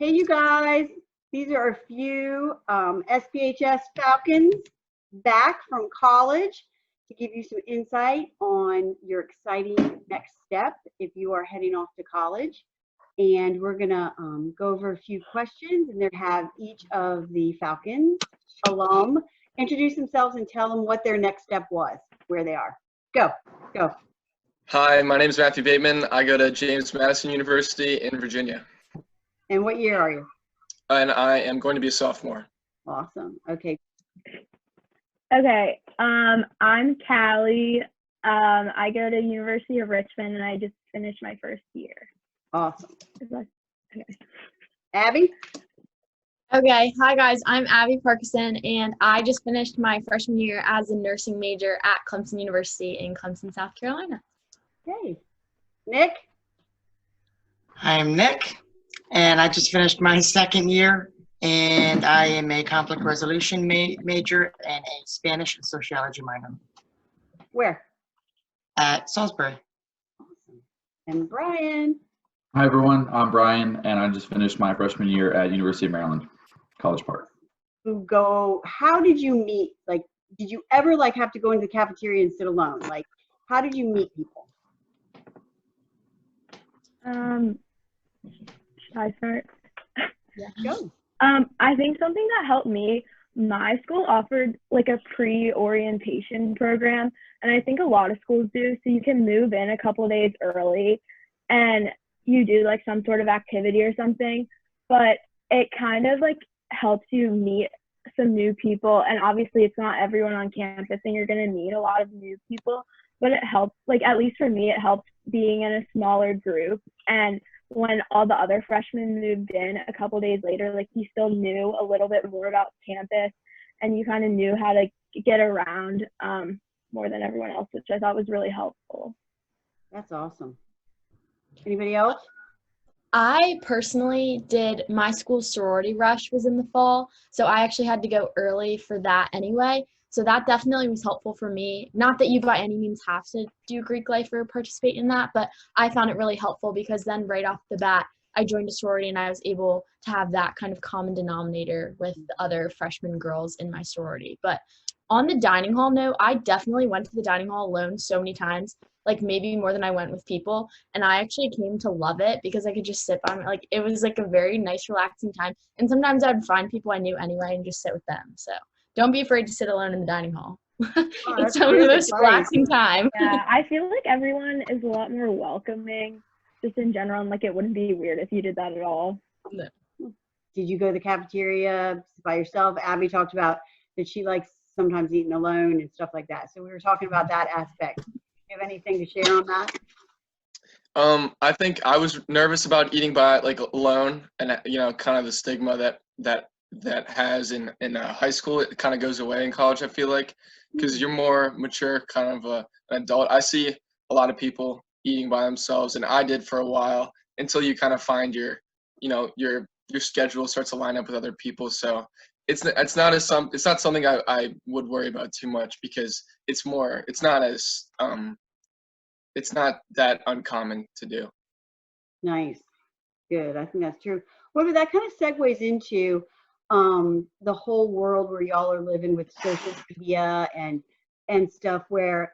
Hey, you guys, these are a few SPHS Falcons back from college to give you some insight on your exciting next step if you are heading off to college. And we're going to go over a few questions and then have each of the Falcons alum introduce themselves and tell them what their next step was, where they are. Go. Hi, my name is Matthew Bateman. I go to James Madison University in Virginia. And what year are you? And I am going to be a sophomore. Awesome. Okay. Okay. I'm Callie. I go to University of Richmond and I just finished my first year. Awesome. Okay. Abby? Okay, hi guys, I'm Abby Parkinson and I just finished my freshman year as a nursing major at Clemson University in Clemson, South Carolina. Hey. Nick? I'm Nick, and I just finished my second year, and I am a conflict resolution major and a Spanish and sociology minor. Where? At Salisbury. Awesome. And Brian? Hi everyone, I'm Brian, and I just finished my freshman year at University of Maryland, College Park. How did you meet? Like, did you ever have to go into the cafeteria and sit alone? Like, how did you meet people? Should I start? Yeah, go. I think something that helped me, my school offered a pre-orientation program, and I think a lot of schools do, so you can move in a couple of days early and you do some sort of activity or something, but it kind of helps you meet some new people. And obviously it's not everyone on campus and you're going to meet a lot of new people, but it helps, at least for me, it helped being in a smaller group. And when all the other freshmen moved in a couple days later, you still knew a little bit more about campus and you kind of knew how to get around more than everyone else, which I thought was really helpful. That's awesome. Anybody else? I personally did, my school's sorority rush was in the fall, so I actually had to go early for that anyway. So that definitely was helpful for me. Not that you by any means have to do Greek life or participate in that, but I found it really helpful because then right off the bat, I joined a sorority and I was able to have that kind of common denominator with the other freshman girls in my sorority. But on the dining hall note, I definitely went to the dining hall alone so many times, maybe more than I went with people. And I actually came to love it because I could just sit by it was a very nice, relaxing time. And sometimes I would find people I knew anyway and just sit with them. So don't be afraid to sit alone in the dining hall. It's some of the most relaxing time. Yeah, I feel like everyone is a lot more welcoming just in general. And it wouldn't be weird if you did that at all. No. Did you go to the cafeteria by yourself? Abby talked about that she likes sometimes eating alone and stuff like that. So we were talking about that aspect. Do you have anything to share on that? I think I was nervous about eating by alone, and kind of the stigma that has in high school, it kind of goes away in college. I feel like because you're more mature, kind of an adult. I see a lot of people eating by themselves, and I did for a while until you kind of find your schedule starts to line up with other people. So it's not something I would worry about too much because it's not that uncommon to do. Nice. Good. I think that's true. Well, that kind of segues into the whole world where y'all are living with social media and stuff, where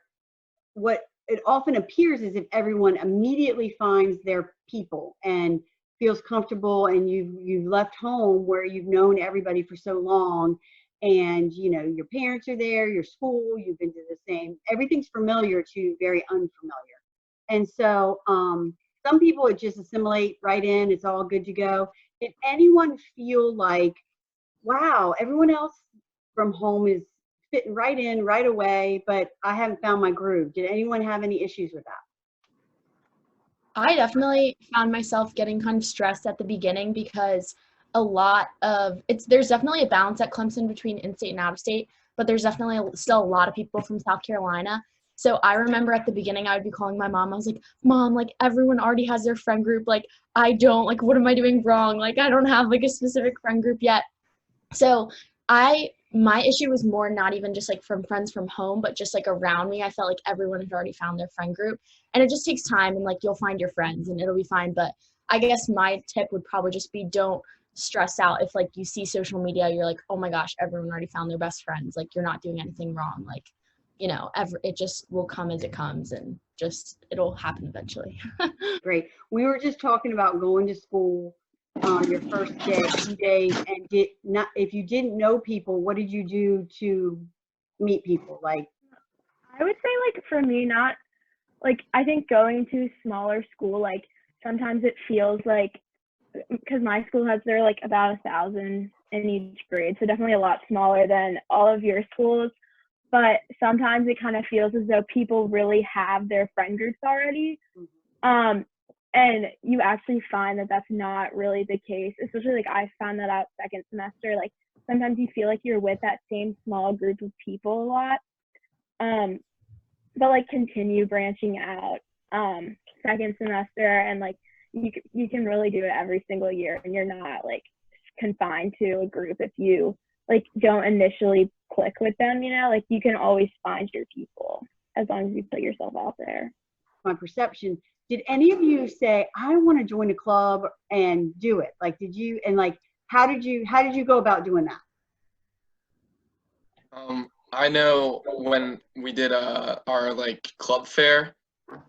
what it often appears is if everyone immediately finds their people and feels comfortable, and you've left home where you've known everybody for so long, and your parents are there, your school, you've been to the same, everything's familiar to very unfamiliar. And so some people would just assimilate right in, it's all good to go. Did anyone feel like, wow, everyone else from home is fitting right in right away, but I haven't found my groove? Did anyone have any issues with that? I definitely found myself getting kind of stressed at the beginning because there's definitely a balance at Clemson between in-state and out-of-state, but there's definitely still a lot of people from South Carolina. So I remember at the beginning, I would be calling my mom. I was like, Mom, everyone already has their friend group. I don't, what am I doing wrong? I don't have a specific friend group yet. So my issue was more not even just from friends from home, but just around me. I felt like everyone had already found their friend group, and it just takes time, and you'll find your friends and it'll be fine. But I guess my tip would probably just be don't stress out if like you see social media, you're like, oh my gosh, everyone already found their best friends. Like you're not doing anything wrong. Like, you know, it just will come as it comes, and just it'll happen eventually. Great. We were just talking about going to school your first day, few days, and if you didn't know people, what did you do to meet people? Like, I would say, like, for me, not like, I think going to a smaller school, like, sometimes it feels like, because my school has, they're like about 1,000 in each grade, so definitely a lot smaller than all of your schools. But sometimes it kind of feels as though people really have their friend groups already. And you actually find that that's not really the case, especially like I found that out second semester. Like sometimes you feel like you're with that same small group of people a lot. But like continue branching out second semester, and like you can really do it every single year, and you're not like confined to a group if you like don't initially click with them, you know, like you can always find your people as long as you put yourself out there. my perception, did any of you say, I want to join a club and do it? Like, did you, and like, how did you go about doing that? I know when we did our like club fair,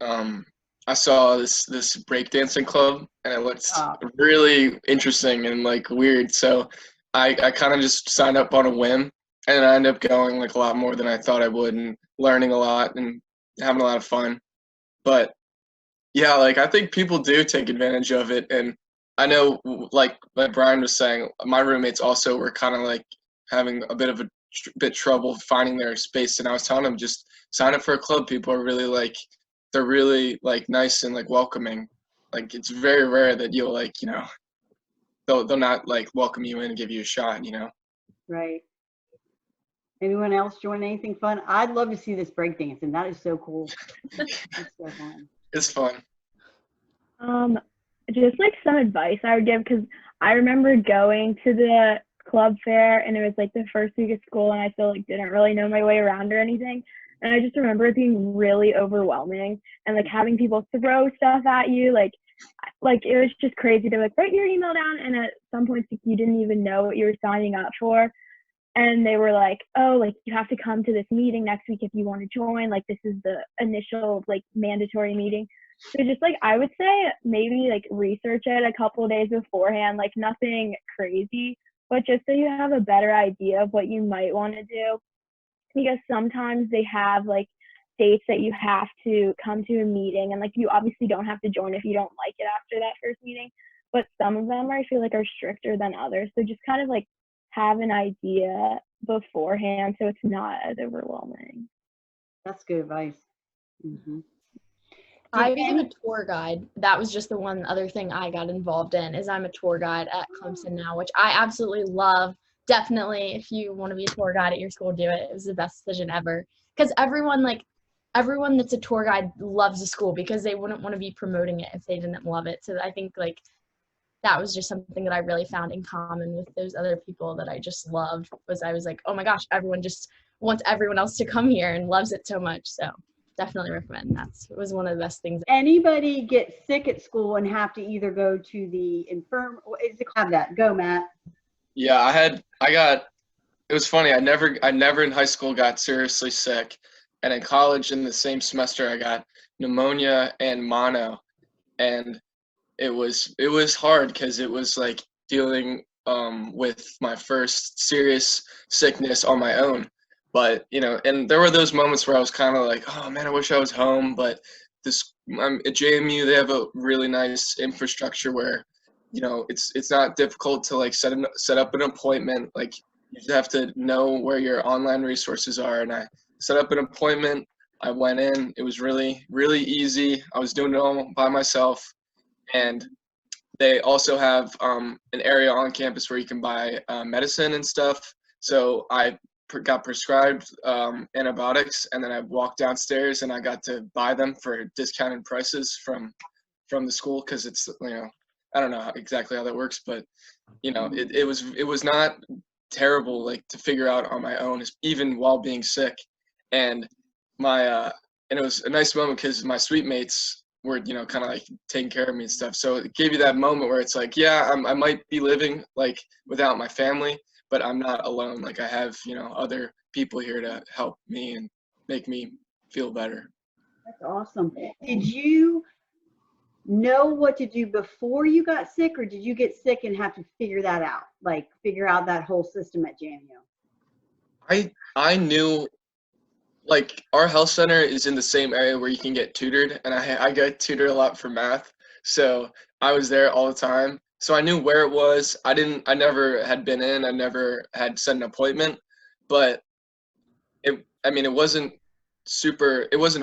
I saw this breakdancing club, and it looked really interesting and like weird. So I kind of just signed up on a whim, and I ended up going like a lot more than I thought I would, and learning a lot and having a lot of fun. But yeah, like I think people do take advantage of it, and I know like Brian was saying, my roommates also were kind of like having a bit of a bit trouble finding their space, and I was telling them just sign up for a club. People are really like, they're really like nice and like welcoming. Like it's very rare that you'll like, you know, they'll not like welcome you in and give you a shot, you know. Right. Anyone else join anything fun? I'd love to see this breakdancing. That is so cool. That's so fun. It's fun. Just like some advice I would give, because I remember going to the club fair, and it was like the first week of school, and I still like didn't really know my way around or anything. And I just remember it being really overwhelming, and like having people throw stuff at you, like it was just crazy to like write your email down, and at some points like, you didn't even know what you were signing up for. And they were like, oh, like you have to come to this meeting next week if you want to join. Like this is the initial like mandatory meeting. So just like I would say maybe like research it a couple of days beforehand, like nothing crazy, but just so you have a better idea of what you might want to do. Because sometimes they have like dates that you have to come to a meeting, and like you obviously don't have to join if you don't like it after that first meeting, but some of them I feel like are stricter than others. So just kind of like have an idea beforehand so it's not as overwhelming. That's good advice. Mm-hmm. I became a tour guide. That was just the one other thing I got involved in, is I'm a tour guide at Clemson now, which I absolutely love. Definitely, if you want to be a tour guide at your school, do it. It was the best decision ever. Because everyone that's a tour guide loves the school, because they wouldn't want to be promoting it if they didn't love it. So I think like that was just something that I really found in common with those other people that I just loved, was I was like, oh my gosh, everyone just wants everyone else to come here and loves it so much. So definitely recommend. It was one of the best things. Anybody get sick at school and have to either go to the infirm, or is it have that? Go, Matt. Yeah, it was funny. I never in high school got seriously sick. And in college in the same semester, I got pneumonia and mono. And it was hard, because it was like dealing with my first serious sickness on my own. But, you know, and there were those moments where I was kind of like, oh man, I wish I was home. But at JMU, they have a really nice infrastructure where, you know, it's not difficult to like set up an appointment. Like you just have to know where your online resources are. And I set up an appointment. I went in. It was really, really easy. I was doing it all by myself. And they also have an area on campus where you can buy medicine and stuff. So I got prescribed antibiotics, and then I walked downstairs and I got to buy them for discounted prices from the school, because it's, you know, I don't know exactly how that works, but you know, it was not terrible like to figure out on my own, even while being sick. And my and it was a nice moment, because my suite mates were, you know, kind of like taking care of me and stuff. So it gave you that moment where it's like, yeah, I might be living like without my family, but I'm not alone. Like I have, you know, other people here to help me and make me feel better. That's awesome. Did you know what to do before you got sick, or did you get sick and have to figure that out? Like figure out that whole system at JMU? I knew, like, our health center is in the same area where you can get tutored, and I got tutored a lot for math, so I was there all the time. So I knew where it was. I never had been in. I never had set an appointment, but I mean, it wasn't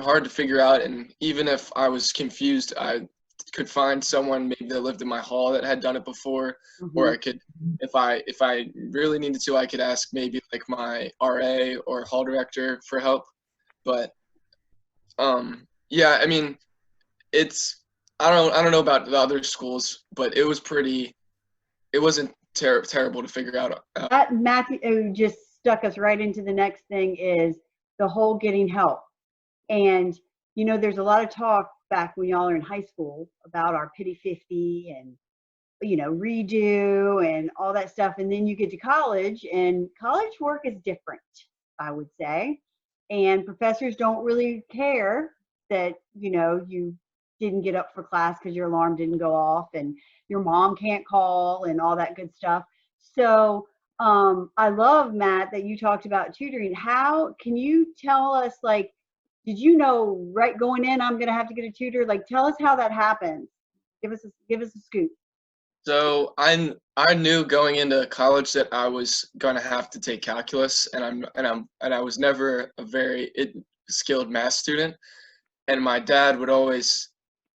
hard to figure out, and even if I was confused, I could find someone maybe that lived in my hall that had done it before, or I could, if I really needed to, I could ask maybe like my RA or hall director for help. But yeah, I mean, I don't know about the other schools, but it wasn't terrible to figure out. That Matthew just stuck us right into the next thing, is the whole getting help. And you know, there's a lot of talk back when y'all are in high school about our pity 50 and, you know, redo and all that stuff. And then you get to college, and college work is different, I would say. And professors don't really care that, you know, you didn't get up for class because your alarm didn't go off and your mom can't call and all that good stuff. So I love, Matt, that you talked about tutoring. How can you tell us, like, did you know right going in, I'm going to have to get a tutor? Like, tell us how that happens. Give us a scoop. So I knew going into college that I was going to have to take calculus, and I was never a very skilled math student. And my dad would always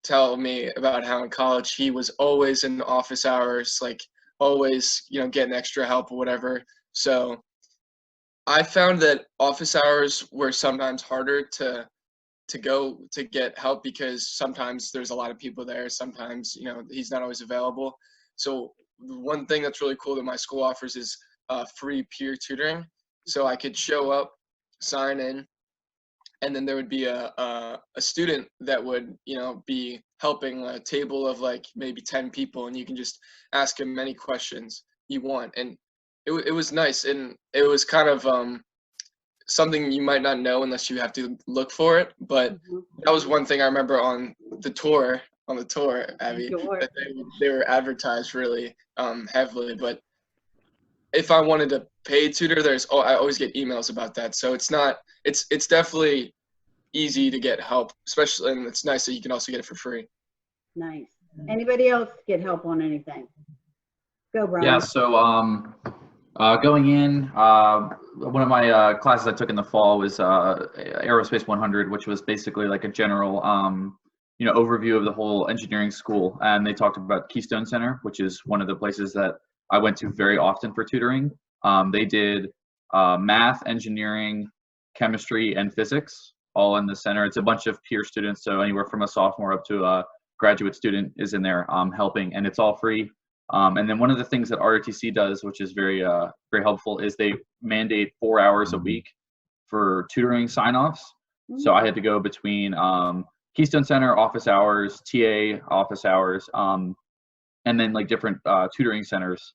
tell me about how in college he was always in office hours, like always, you know, getting extra help or whatever. So I found that office hours were sometimes harder to go to get help, because sometimes there's a lot of people there. Sometimes, you know, he's not always available. So one thing that's really cool that my school offers is free peer tutoring. So I could show up, sign in, and then there would be a student that would, you know, be helping a table of like maybe 10 people, and you can just ask him any questions you want. And it was nice, and it was kind of something you might not know unless you have to look for it. But that was one thing I remember on the tour, Abby, that they were advertised really heavily. But if I wanted to pay a tutor, I always get emails about that. So it's definitely easy to get help, especially, and it's nice that you can also get it for free. Nice. Anybody else get help on anything? Go, Brian. Yeah, so going in, one of my classes I took in the fall was Aerospace 100, which was basically like a general you know, overview of the whole engineering school. And they talked about Keystone Center, which is one of the places that I went to very often for tutoring. They did math, engineering, chemistry, and physics all in the center. It's a bunch of peer students, so anywhere from a sophomore up to a graduate student is in there helping, and it's all free. And then one of the things that ROTC does, which is very helpful, is they mandate 4 hours a week for tutoring sign-offs. So I had to go between Keystone Center office hours, TA office hours, and then like different tutoring centers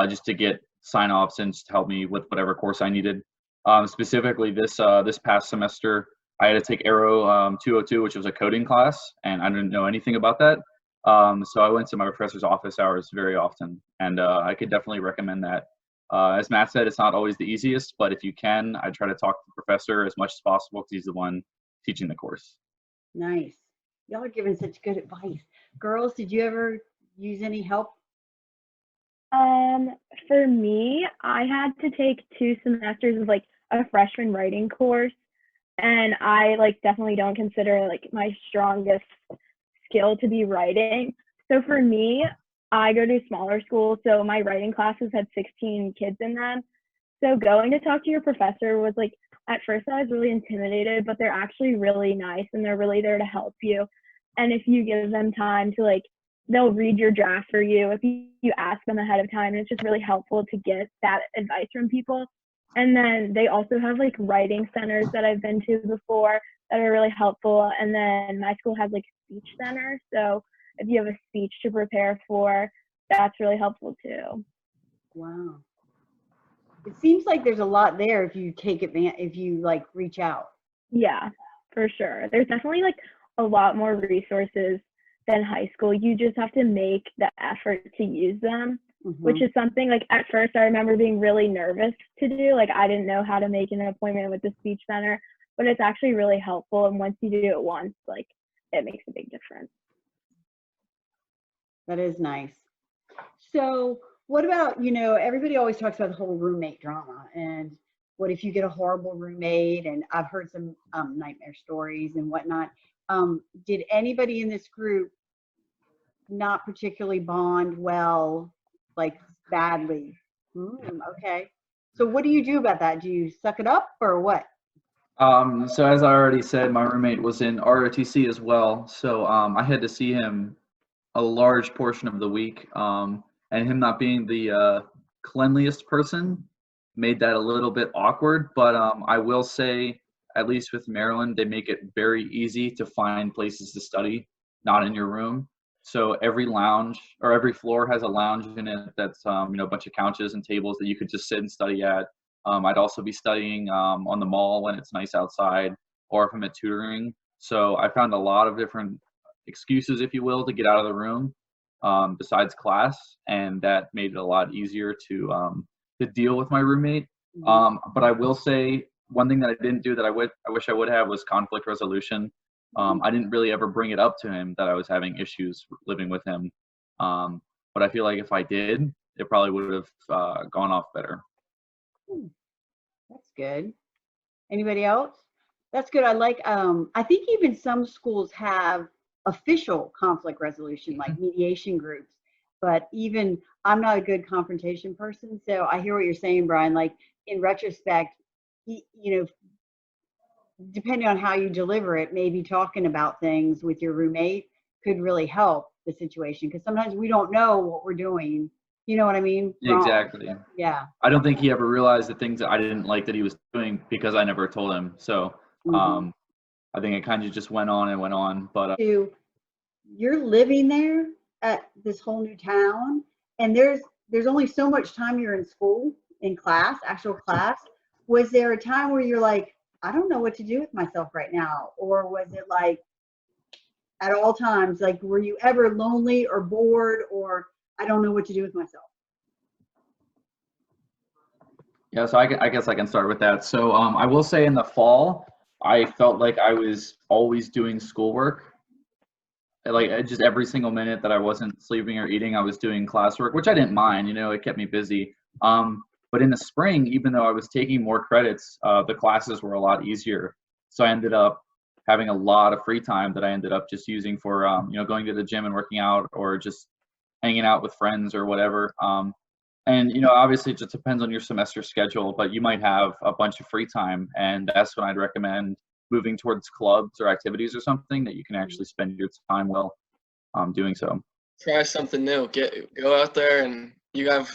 just to get sign-offs and just to help me with whatever course I needed. Specifically this past semester, I had to take Aero 202, which was a coding class, and I didn't know anything about that. So I went to my professor's office hours very often, and I could definitely recommend that. As Matt said, it's not always the easiest, but if you can, I try to talk to the professor as much as possible because he's the one teaching the course. Nice. Y'all are giving such good advice. Girls, did you ever use any help? For me, I had to take 2 semesters of like a freshman writing course, and I like definitely don't consider like my strongest skill to be writing. So for me, I go to smaller schools, so my writing classes had 16 kids in them. So going to talk to your professor was like, at first I was really intimidated, but they're actually really nice and they're really there to help you. And if you give them time to like, they'll read your draft for you if you ask them ahead of time. And it's just really helpful to get that advice from people. And then they also have like writing centers that I've been to before that are really helpful. And then my school has like speech center. So if you have a speech to prepare for, that's really helpful too. Wow. It seems like there's a lot there if you take advantage, if you like reach out. Yeah, for sure. There's definitely like a lot more resources than high school. You just have to make the effort to use them, which is something like at first I remember being really nervous to do. Like I didn't know how to make an appointment with the speech center, but it's actually really helpful. And once you do it once, like it makes a big difference. That is nice. So what about, you know, everybody always talks about the whole roommate drama, and what if you get a horrible roommate? And I've heard some nightmare stories and whatnot. Did anybody in this group not particularly bond well, like badly? Okay. So what do you do about that? Do you suck it up or what? So as I already said, my roommate was in ROTC as well. So I had to see him a large portion of the week. And him not being the cleanliest person made that a little bit awkward. But I will say, at least with Maryland, they make it very easy to find places to study, not in your room. So every lounge or every floor has a lounge in it that's you know, a bunch of couches and tables that you could just sit and study at. I'd also be studying on the mall when it's nice outside, or if I'm at tutoring. So I found a lot of different excuses, if you will, to get out of the room besides class, and that made it a lot easier to deal with my roommate. But I will say one thing that I didn't do that I wish I would have was conflict resolution. I didn't really ever bring it up to him that I was having issues living with him. But I feel like if I did, it probably would have gone off better. That's good. Anybody else? That's good. I like, I think even some schools have official conflict resolution, like mediation groups. But even, I'm not a good confrontation person. So I hear what you're saying, Brian. Like in retrospect, you know, depending on how you deliver it, maybe talking about things with your roommate could really help the situation. Because sometimes we don't know what we're doing. You know what I mean? Exactly. Yeah. I don't think he ever realized the things that I didn't like that he was doing because I never told him. So I think it kind of just went on and went on. But you're living there at this whole new town, and there's only so much time you're in school, in class, actual class. Was there a time where you're like, I don't know what to do with myself right now? Or was it like at all times, like were you ever lonely or bored or I don't know what to do with myself? Yeah, so I guess I can start with that. So I will say in the fall, I felt like I was always doing schoolwork. Like just every single minute that I wasn't sleeping or eating, I was doing classwork, which I didn't mind, you know, it kept me busy. But in the spring, even though I was taking more credits, the classes were a lot easier. So I ended up having a lot of free time that I ended up just using for, you know, going to the gym and working out, or just hanging out with friends or whatever. And, you know, obviously it just depends on your semester schedule, but you might have a bunch of free time. And that's when I'd recommend moving towards clubs or activities or something that you can actually spend your time well doing so. Try something new. Go out there, and you have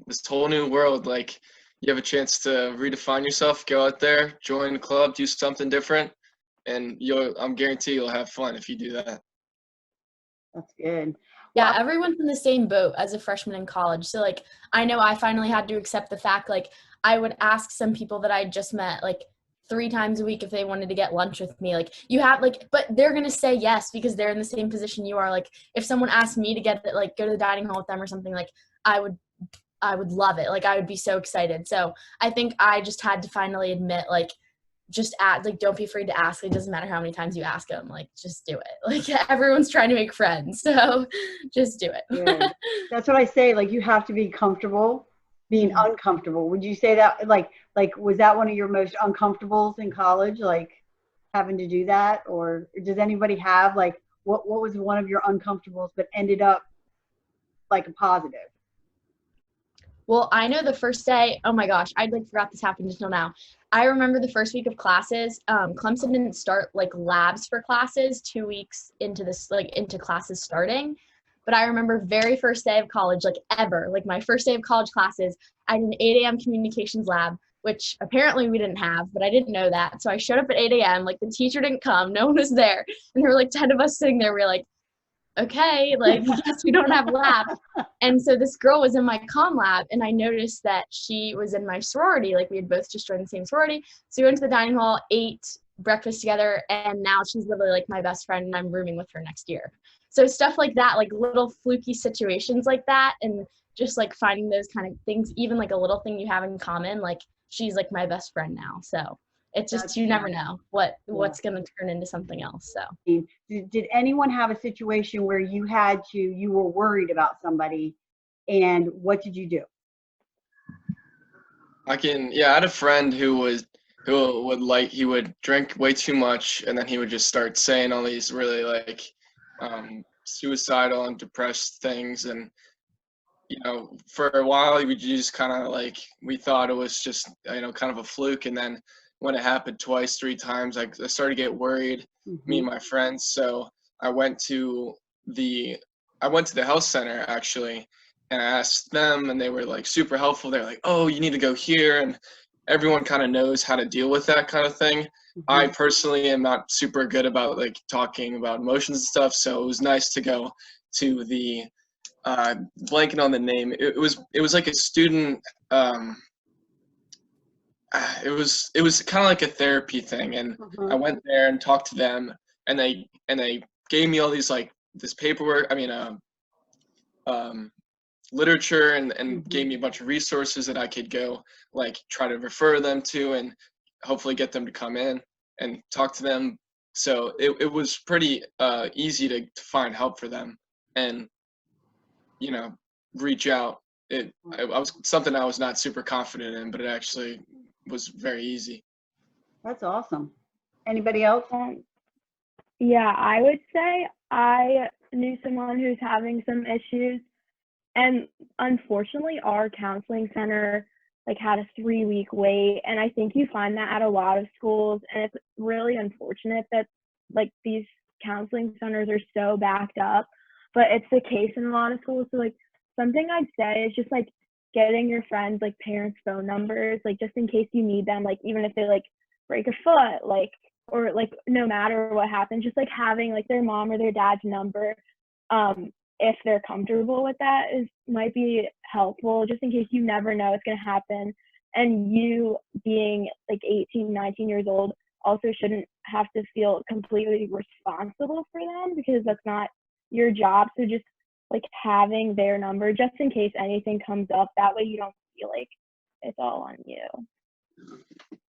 this whole new world. Like, you have a chance to redefine yourself. Go out there, join a club, do something different, and I'm guarantee you'll have fun if you do that. That's good. Yeah, everyone's in the same boat as a freshman in college. So, like, I know I finally had to accept the fact, like, I would ask some people that I just met, like, 3 times a week if they wanted to get lunch with me. Like, you have, like, but they're going to say yes because they're in the same position you are. Like, if someone asked me to get, like, go to the dining hall with them or something, like, I would love it. Like, I would be so excited. So I think I just had to finally admit, like, just don't be afraid to ask. It doesn't matter how many times you ask them, like, just do it. Like, everyone's trying to make friends, so just do it. Yeah. That's what I say. Like, you have to be comfortable being uncomfortable. Would you say that, like, was that one of your most uncomfortables in college, like having to do that? Or does anybody have, like, what was one of your uncomfortables but ended up like a positive? Well, I know the first day, oh my gosh, I forgot this happened until now. I remember the first week of classes, Clemson didn't start like labs for classes 2 weeks into into classes starting. But I remember very first day of college, like ever, like my first day of college classes, I had an 8 a.m. communications lab which apparently we didn't have, but I didn't know that. So I showed up at 8 a.m. Like the teacher didn't come, no one was there. And there were like 10 of us sitting there. We were like, okay, like I guess we don't have labs. And so this girl was in my comm lab, and I noticed that she was in my sorority. Like we had both just joined the same sorority. So we went to the dining hall, ate breakfast together, and now she's literally like my best friend, and I'm rooming with her next year. So stuff like that, like little fluky situations like that, and just like finding those kind of things, even like a little thing you have in common, like she's like my best friend now. So it's just, you never know what's going to turn into something else. So did anyone have a situation where you were worried about somebody, and what did you do? I had a friend who would drink way too much, and then he would just start saying all these really like suicidal and depressed things. And for a while we just kind of like, we thought it was just kind of a fluke, and then when it happened twice, 3 times, I started to get worried, me and my friends. So I went to the health center actually, and I asked them, and they were like super helpful. They're like, oh, you need to go here, and everyone kind of knows how to deal with that kind of thing. I personally am not super good about like talking about emotions and stuff, so it was nice to go to the blanking on the name. It was like a student. It was kind of like a therapy thing, and I went there and talked to them, and they gave me all these like this paperwork. Literature, and gave me a bunch of resources that I could go like try to refer them to, and hopefully get them to come in and talk to them. So it was pretty easy to find help for them and reach out. I was something I was not super confident in, but it actually was very easy. That's awesome. Anybody else? Yeah, I would say I knew someone who's having some issues, and unfortunately our counseling center like had a 3-week wait, and I think you find that at a lot of schools, and it's really unfortunate that like these counseling centers are so backed up, but it's the case in a lot of schools. So like something I'd say is just like getting your friends like parents' phone numbers, like just in case you need them, like even if they like break a foot, like, or like no matter what happens, just like having like their mom or their dad's number, if they're comfortable with that, might be helpful, just in case. You never know it's going to happen, and you being like 18, 19 years old also shouldn't have to feel completely responsible for them, because that's not your job. So just like having their number just in case anything comes up, that way you don't feel like it's all on you.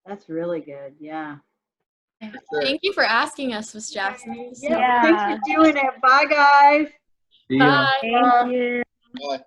That's really good. Yeah. Thank you for asking us, Miss Jackson. Yeah. Thanks for doing it. Bye, guys. See ya. Thank you. Bye.